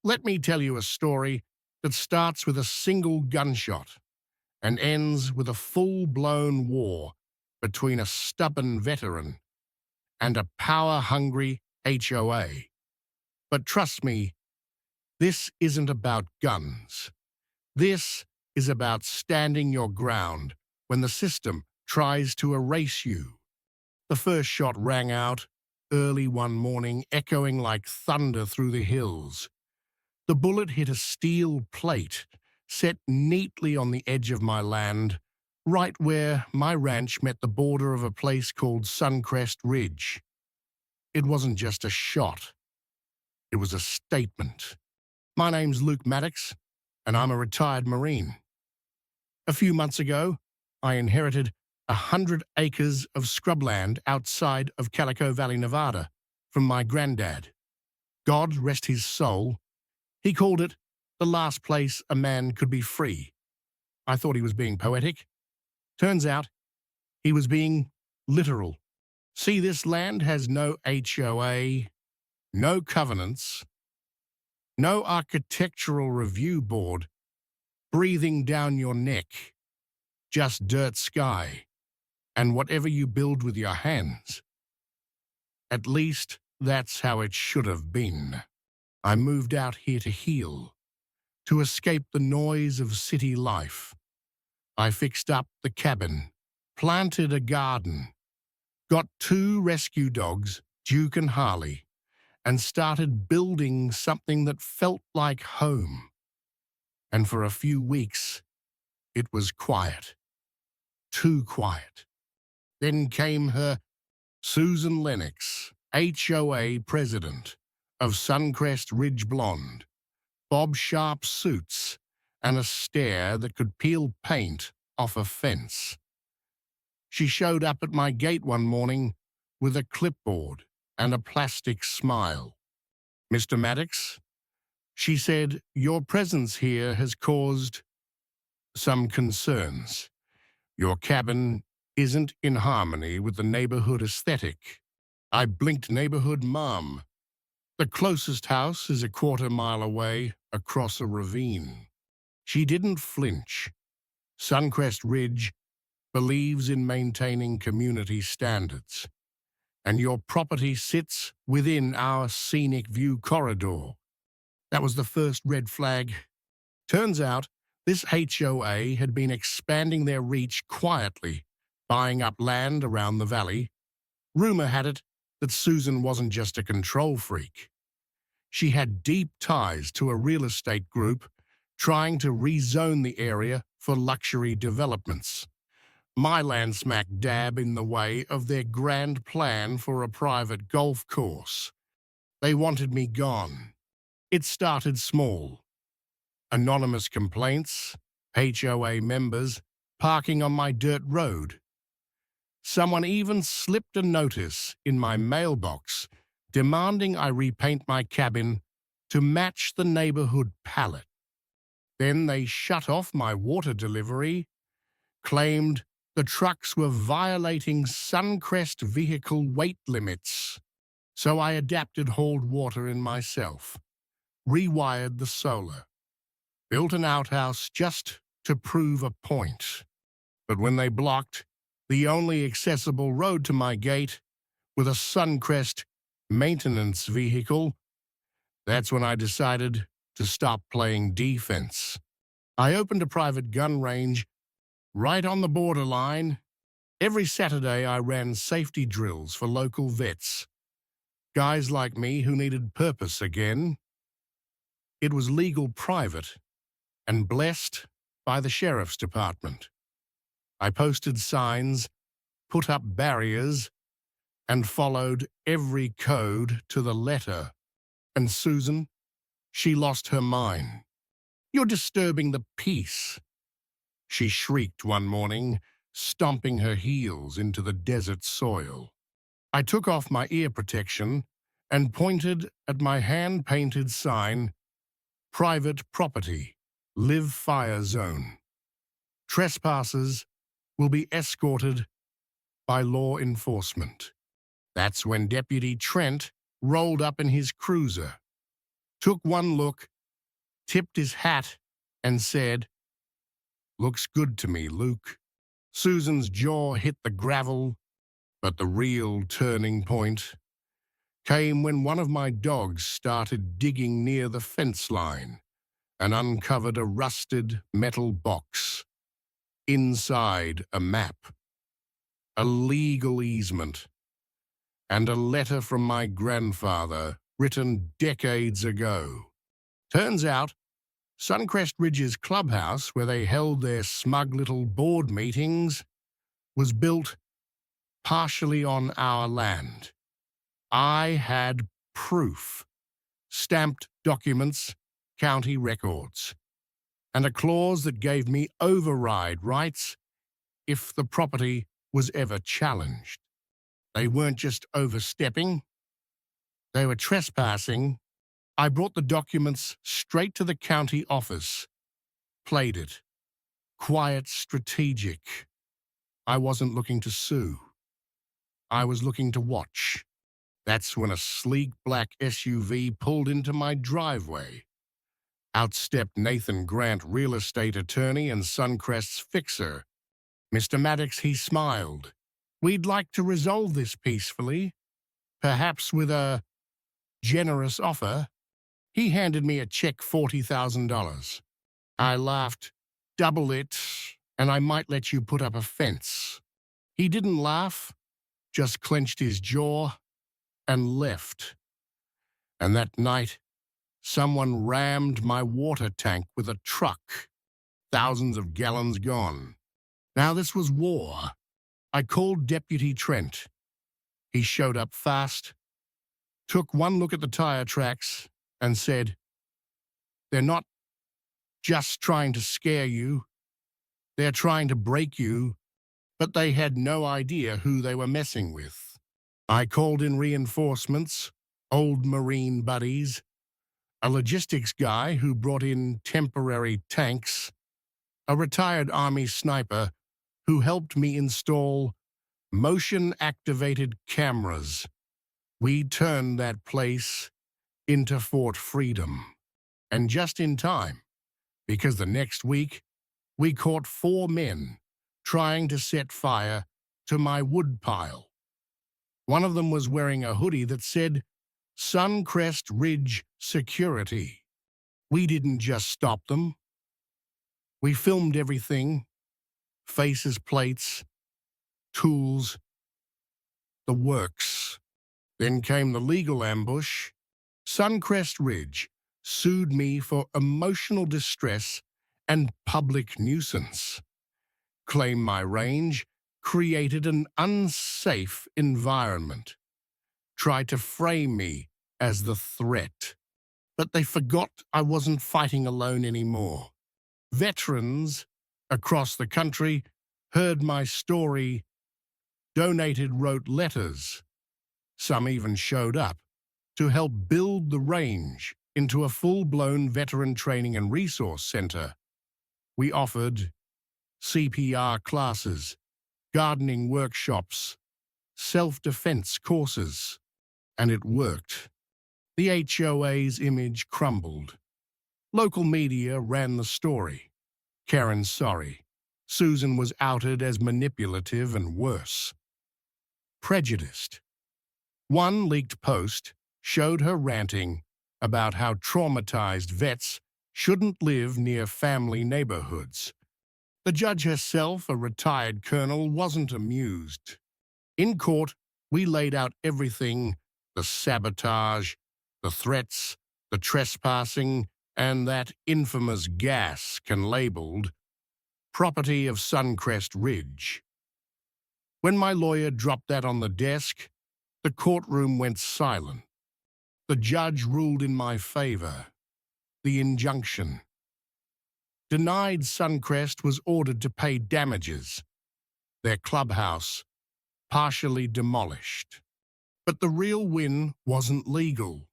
Let me tell you a story that starts with a single gunshot and ends with a full-blown war between a stubborn veteran and a power-hungry HOA. But trust me, this isn't about guns. This is about standing your ground when the system tries to erase you. The first shot rang out early one morning, echoing like thunder through the hills. The bullet hit a steel plate set neatly on the edge of my land, right where my ranch met the border of a place called Suncrest Ridge. It wasn't just a shot. It was a statement. My name's Luke Maddox, and I'm a retired Marine. A few months ago, I inherited 100 acres of scrubland outside of Calico Valley, Nevada, from my granddad. God rest his soul, he called it the last place a man could be free. I thought he was being poetic. Turns out, he was being literal. See, this land has no HOA, no covenants, no architectural review board breathing down your neck, just dirt sky and whatever you build with your hands. At least that's how it should have been. I moved out here to heal, to escape the noise of city life. I fixed up the cabin, planted a garden, got 2 rescue dogs, Duke and Harley, and started building something that felt like home. And for a few weeks, it was quiet. Too quiet. Then came her Susan Lennox, HOA president of Suncrest Ridge Blonde, bob sharp suits, and a stare that could peel paint off a fence. She showed up at my gate one morning with a clipboard and a plastic smile. "Mr. Maddox," she said, "your presence here has caused some concerns. Your cabin isn't in harmony with the neighborhood aesthetic." I blinked. "Neighborhood, Mom. The closest house is a quarter-mile away, across a ravine." She didn't flinch. Suncrest Ridge believes in maintaining community standards, and your property sits within our scenic view corridor. That was the first red flag. Turns out, this HOA had been expanding their reach quietly, buying up land around the valley. Rumor had it that Susan wasn't just a control freak. She had deep ties to a real estate group trying to rezone the area for luxury developments. My land smack dab in the way of their grand plan for a private golf course. They wanted me gone. It started small. Anonymous complaints, HOA members parking on my dirt road. Someone even slipped a notice in my mailbox demanding I repaint my cabin to match the neighborhood palette. Then they shut off my water delivery, claimed the trucks were violating Suncrest vehicle weight limits. So I adapted hauled water in myself, rewired the solar, built an outhouse just to prove a point. But when they blocked the only accessible road to my gate with a Suncrest maintenance vehicle, that's when I decided to stop playing defense. I opened a private gun range right on the borderline. Every Saturday I ran safety drills for local vets, guys like me who needed purpose again. It was legal private and blessed by the sheriff's department. I posted signs, put up barriers, and followed every code to the letter. And Susan, she lost her mind. "You're disturbing the peace," she shrieked one morning, stomping her heels into the desert soil. I took off my ear protection and pointed at my hand-painted sign, "Private property, live fire zone. Trespassers will be escorted by law enforcement." That's when Deputy Trent rolled up in his cruiser, took one look tipped his hat, and said, "Looks good to me, Luke." Susan's jaw hit the gravel, but the real turning point came when one of my dogs started digging near the fence line and uncovered a rusted metal box. Inside, a map, a legal easement, and a letter from my grandfather written decades ago. Turns out, Suncrest Ridge's clubhouse, where they held their smug little board meetings, was built partially on our land. I had proof, stamped documents, county records, and a clause that gave me override rights if the property was ever challenged. They weren't just overstepping, they were trespassing. I brought the documents straight to the county office, played it. Quiet, strategic. I wasn't looking to sue. I was looking to watch. That's when a sleek black SUV pulled into my driveway. Out stepped Nathan Grant, real estate attorney and Suncrest's fixer. Mr. Maddox, he smiled. "We'd like to resolve this peacefully, perhaps with a generous offer." He handed me a check, $40,000. I laughed. "Double it, and I might let you put up a fence." He didn't laugh, just clenched his jaw and left. And that night, someone rammed my water tank with a truck. Thousands of gallons gone. Now this was war. I called Deputy Trent. He showed up fast, took one look at the tire tracks, and said, "They're not just trying to scare you. They're trying to break you," but they had no idea who they were messing with. I called in reinforcements, old Marine buddies, a logistics guy who brought in temporary tanks, a retired Army sniper who helped me install motion-activated cameras. We turned that place into Fort Freedom. And just in time, because the next week, we caught 4 men trying to set fire to my woodpile. One of them was wearing a hoodie that said, "Suncrest Ridge Security." We didn't just stop them. We filmed everything, faces, plates, tools, the works. Then came the legal ambush. Suncrest Ridge sued me for emotional distress and public nuisance, claimed my range, created an unsafe environment, tried to frame me as the threat. But they forgot I wasn't fighting alone anymore. Veterans across the country heard my story, donated, wrote letters. Some even showed up to help build the range into a full-blown veteran training and resource center. We offered CPR classes, gardening workshops, self-defense courses, and it worked. The HOA's image crumbled. Local media ran the story. Karen's sorry. Susan was outed as manipulative and worse, prejudiced. One leaked post showed her ranting about how traumatized vets shouldn't live near family neighborhoods. The judge herself, a retired colonel, wasn't amused. In court, we laid out everything: the sabotage, the threats, the trespassing, and that infamous gas labeled property of Suncrest Ridge. When my lawyer dropped that on the desk, the courtroom went silent. The judge ruled in my favor. The injunction denied. Suncrest was ordered to pay damages. Their clubhouse partially demolished. But the real win wasn't legal.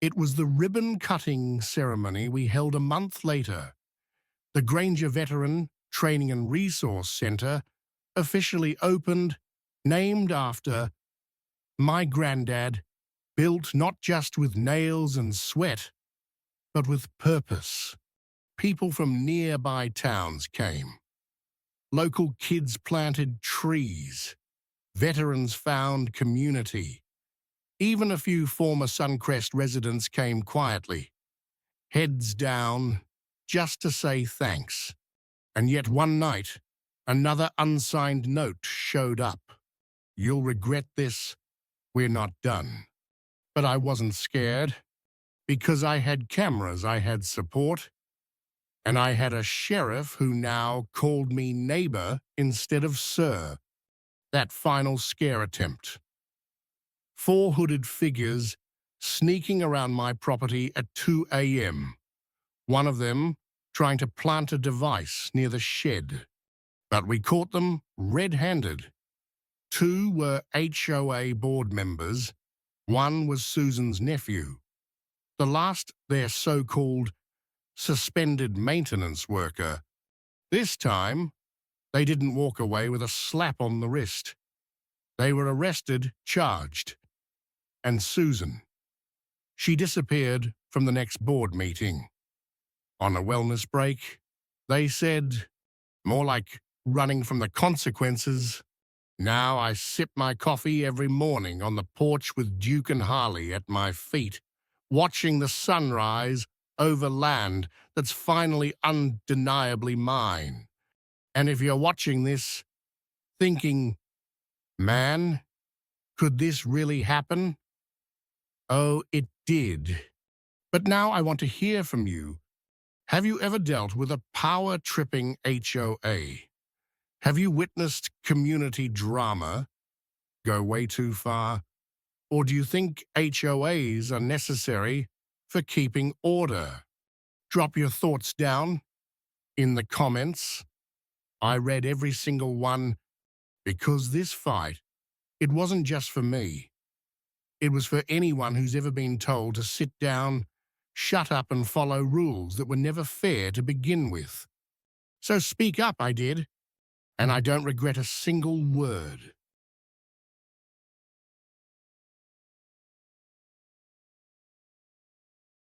It was the ribbon-cutting ceremony we held a month later. The Granger Veteran Training and Resource Center officially opened, named after my granddad, built not just with nails and sweat, but with purpose. People from nearby towns came. Local kids planted trees. Veterans found community. Even a few former Suncrest residents came quietly, heads down, just to say thanks. And yet one night, another unsigned note showed up. "You'll regret this. We're not done." But I wasn't scared, because I had cameras, I had support, and I had a sheriff who now called me neighbor instead of sir. That final scare attempt. 4 hooded figures sneaking around my property at 2 a.m. One of them trying to plant a device near the shed. But we caught them red-handed. 2 were HOA board members. One was Susan's nephew. The last, their so-called suspended maintenance worker. This time, they didn't walk away with a slap on the wrist. They were arrested, charged. And Susan, she disappeared from the next board meeting. On a wellness break, they said, more like running from the consequences. Now I sip my coffee every morning on the porch with Duke and Harley at my feet, watching the sunrise over land that's finally undeniably mine. And if you're watching this, thinking, man, could this really happen? Oh, it did. But now I want to hear from you. Have you ever dealt with a power-tripping HOA? Have you witnessed community drama go way too far? Or do you think HOAs are necessary for keeping order? Drop your thoughts down in the comments. I read every single one because this fight, it wasn't just for me. It was for anyone who's ever been told to sit down, shut up and follow rules that were never fair to begin with. So speak up, I did, and I don't regret a single word.